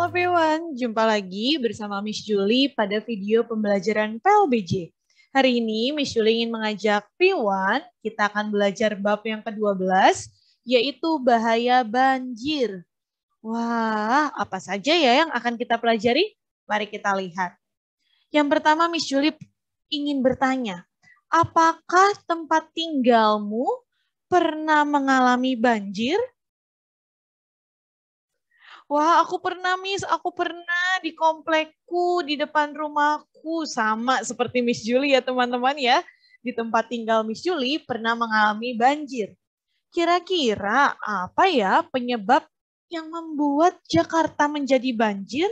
Halo everyone, jumpa lagi bersama Miss Julie pada video pembelajaran PLBJ. Hari ini Miss Julie ingin mengajak everyone, kita akan belajar bab yang ke-12, yaitu bahaya banjir. Wah, apa saja ya yang akan kita pelajari? Mari kita lihat. Yang pertama Miss Julie ingin bertanya, apakah tempat tinggalmu pernah mengalami banjir? Wah, aku pernah, Miss. Aku pernah di komplekku, di depan rumahku. Sama seperti Miss Julie ya, teman-teman ya. Di tempat tinggal Miss Julie pernah mengalami banjir. Kira-kira apa ya penyebab yang membuat Jakarta menjadi banjir?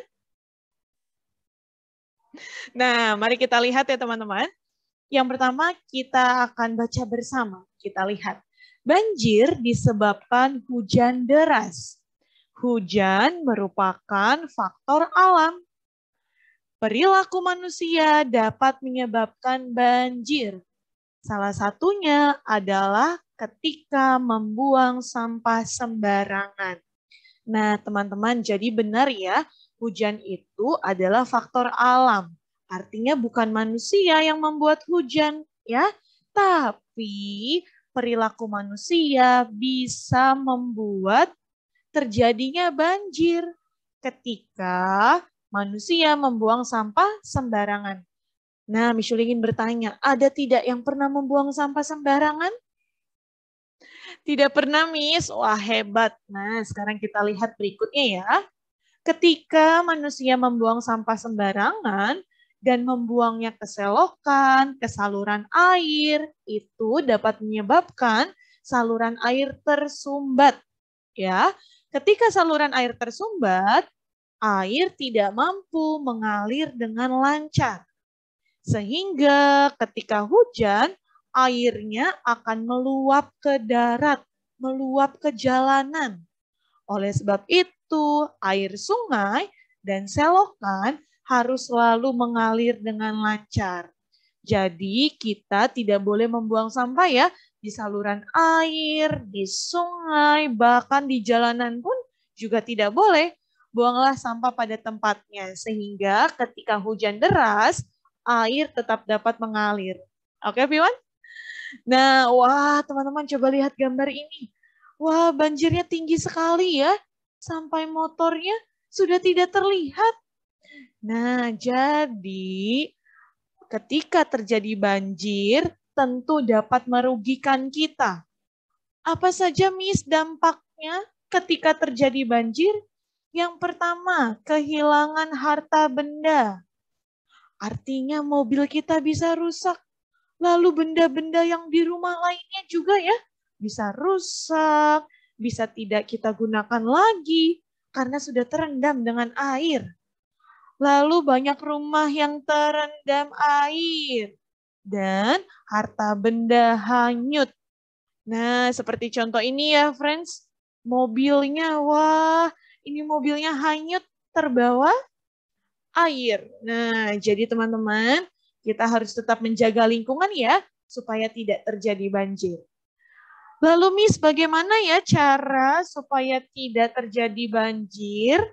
Nah, mari kita lihat ya, teman-teman. Yang pertama, kita akan baca bersama. Kita lihat. Banjir disebabkan hujan deras. Hujan merupakan faktor alam. Perilaku manusia dapat menyebabkan banjir. Salah satunya adalah ketika membuang sampah sembarangan. Nah, teman-teman, jadi benar ya, hujan itu adalah faktor alam. Artinya bukan manusia yang membuat hujan, ya, tapi perilaku manusia bisa membuat terjadinya banjir ketika manusia membuang sampah sembarangan. Nah, Miss Yuli ingin bertanya, ada tidak yang pernah membuang sampah sembarangan? Tidak pernah, Miss. Wah, hebat. Nah, sekarang kita lihat berikutnya ya. Ketika manusia membuang sampah sembarangan dan membuangnya ke selokan, ke saluran air, itu dapat menyebabkan saluran air tersumbat. Ya, ketika saluran air tersumbat, air tidak mampu mengalir dengan lancar. Sehingga ketika hujan, airnya akan meluap ke darat, meluap ke jalanan. Oleh sebab itu, air sungai dan selokan harus selalu mengalir dengan lancar. Jadi kita tidak boleh membuang sampah ya, di saluran air, di sungai, bahkan di jalanan pun juga tidak boleh. Buanglah sampah pada tempatnya, sehingga ketika hujan deras, air tetap dapat mengalir. Oke, everyone? Nah, wah teman-teman coba lihat gambar ini. Wah, banjirnya tinggi sekali ya, sampai motornya sudah tidak terlihat. Nah, jadi ketika terjadi banjir, tentu dapat merugikan kita. Apa saja, Miss, dampaknya ketika terjadi banjir? Yang pertama, kehilangan harta benda. Artinya mobil kita bisa rusak. Lalu benda-benda yang di rumah lainnya juga ya, bisa rusak, bisa tidak kita gunakan lagi karena sudah terendam dengan air. Lalu banyak rumah yang terendam air dan harta benda hanyut. Nah, seperti contoh ini ya, friends. Mobilnya, wah, ini mobilnya hanyut terbawa air. Nah, jadi teman-teman, kita harus tetap menjaga lingkungan ya, supaya tidak terjadi banjir. Lalu Miss, bagaimana ya cara supaya tidak terjadi banjir?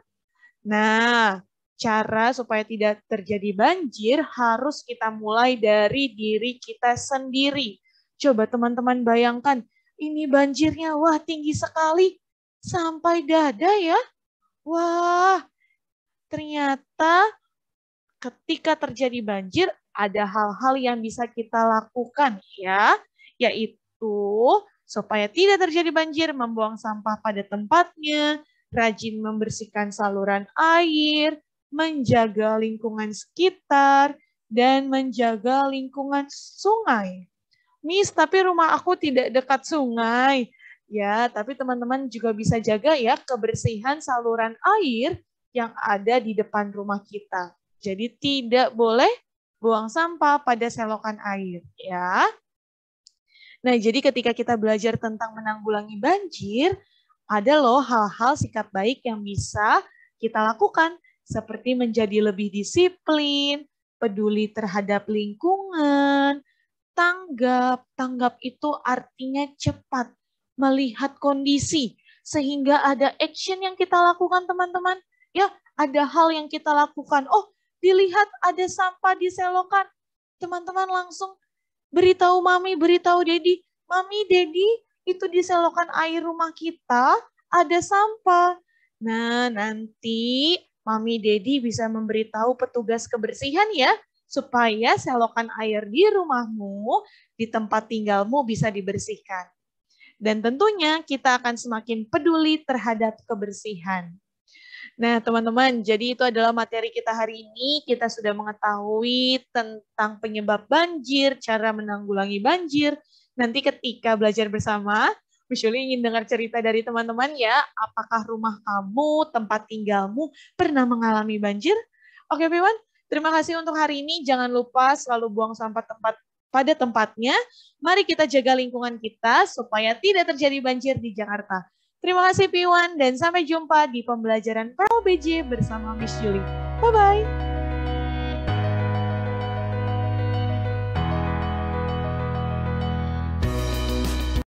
Nah, cara supaya tidak terjadi banjir harus kita mulai dari diri kita sendiri. Coba teman-teman bayangkan, ini banjirnya wah tinggi sekali, sampai dada ya. Wah, ternyata ketika terjadi banjir ada hal-hal yang bisa kita lakukan ya, yaitu supaya tidak terjadi banjir, membuang sampah pada tempatnya, rajin membersihkan saluran air, menjaga lingkungan sekitar, dan menjaga lingkungan sungai. Miss, tapi rumah aku tidak dekat sungai. Ya, tapi teman-teman juga bisa jaga ya kebersihan saluran air yang ada di depan rumah kita. Jadi tidak boleh buang sampah pada selokan air, ya. Nah, jadi ketika kita belajar tentang menanggulangi banjir, ada loh hal-hal sikap baik yang bisa kita lakukan, seperti menjadi lebih disiplin, peduli terhadap lingkungan, tanggap. Tanggap itu artinya cepat, melihat kondisi, sehingga ada action yang kita lakukan teman-teman. Ya, ada hal yang kita lakukan. Oh, dilihat ada sampah di selokan. Teman-teman langsung beritahu mami, beritahu dedi. Mami, dedi, itu di selokan air rumah kita ada sampah. Nah, nanti mami, dedi bisa memberitahu petugas kebersihan ya, supaya selokan air di rumahmu, di tempat tinggalmu bisa dibersihkan. Dan tentunya kita akan semakin peduli terhadap kebersihan. Nah, teman-teman, jadi itu adalah materi kita hari ini. Kita sudah mengetahui tentang penyebab banjir, cara menanggulangi banjir. Nanti ketika belajar bersama, Michelle ingin dengar cerita dari teman-teman ya. Apakah rumah kamu, tempat tinggalmu pernah mengalami banjir? Oke, everyone. Terima kasih untuk hari ini. Jangan lupa selalu buang sampah pada tempatnya. Mari kita jaga lingkungan kita supaya tidak terjadi banjir di Jakarta. Terima kasih Piwan dan sampai jumpa di pembelajaran Pro BJ bersama Miss Julie. Bye-bye.